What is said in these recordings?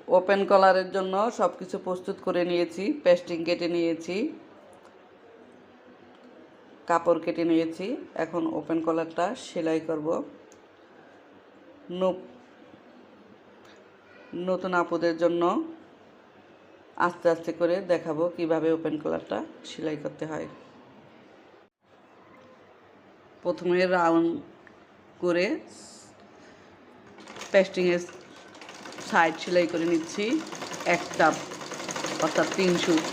Open কলারের জন্য সব কিছু প্রস্তুত করে নিয়েছি। পেস্টিং কেটে নিয়েছি, কাপড় কেটে নিয়েছি। এখন ওপেন কলারটা সেলাই করব। নতুন আপুদের জন্য আস্তে আস্তে করে দেখাবো কিভাবে ওপেন কলারটা সেলাই করতে হয়। প্রথমে রাউন্ড করে পেস্টিংয়ের সাইড সেলাই করে নিচ্ছি। একটা অর্থাৎ 3 সুত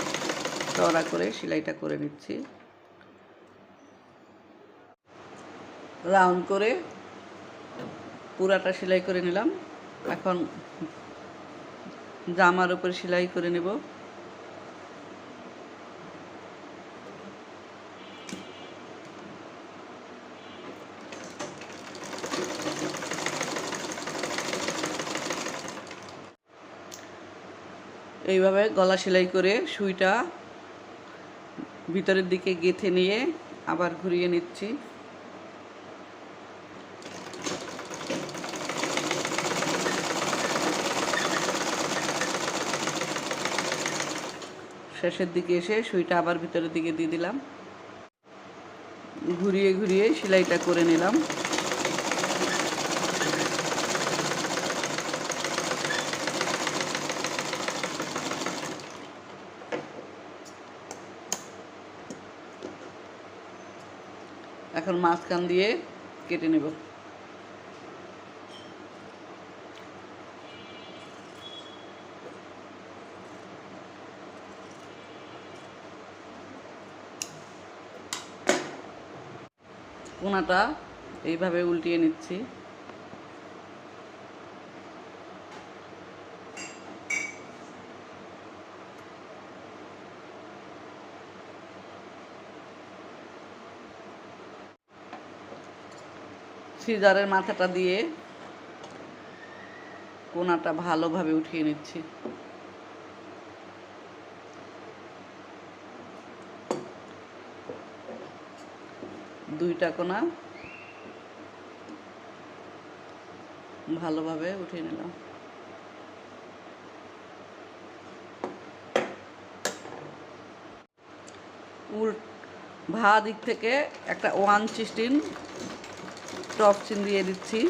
চড়া করে সেলাইটা করে নিচ্ছি। রাউন্ড করে পুরাটা সেলাই করে নিলাম। এখন জামার উপরে সেলাই করে নেব। এইভাবে গলা সেলাই করে সুইটা ভিতরের দিকে গেঁথে নিয়ে আবার ঘুরিয়ে নিচ্ছি। শেষের দিকে এসে সুইটা আবার ভিতরের দিকে দিয়ে দিলাম। ঘুরিয়ে ঘুরিয়ে সেলাইটা করে নিলাম। এখন মাঝখান দিয়ে কেটে নেব। কোনাটা এইভাবে উল্টিয়ে নিচ্ছি। সিজারের মাথাটা দিয়ে কোনাটা ভালোভাবে উঠিয়ে নিচ্ছি। দুইটা কোনা ভালোভাবে উঠিয়ে নিলাম। দিক থেকে একটা 1/16 টপ চিন দিয়ে দিচ্ছি।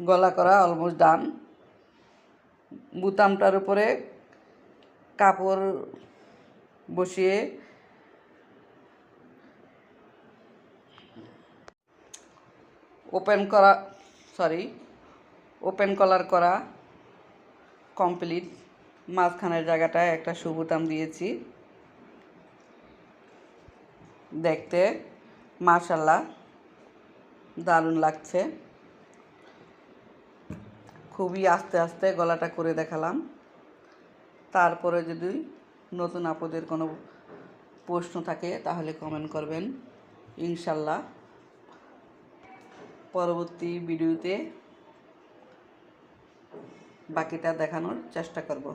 গলা করা অলমোস্ট ডান। বুতামটার উপরে কাপড় বসিয়ে ওপেন কলার করা কমপ্লিট। মাঝখানের জায়গাটায় একটা সুবোতাম দিয়েছি। দেখতে মাশাআল্লাহ দারুণ লাগছে। খুবই আস্তে আস্তে গলাটা করে দেখালাম। তারপরে যদি নতুন আপুদের কোনো প্রশ্ন থাকে তাহলে কমেন্ট করবেন। ইনশাল্লাহ পরবর্তী ভিডিওতে বাকিটা দেখানোর চেষ্টা করব।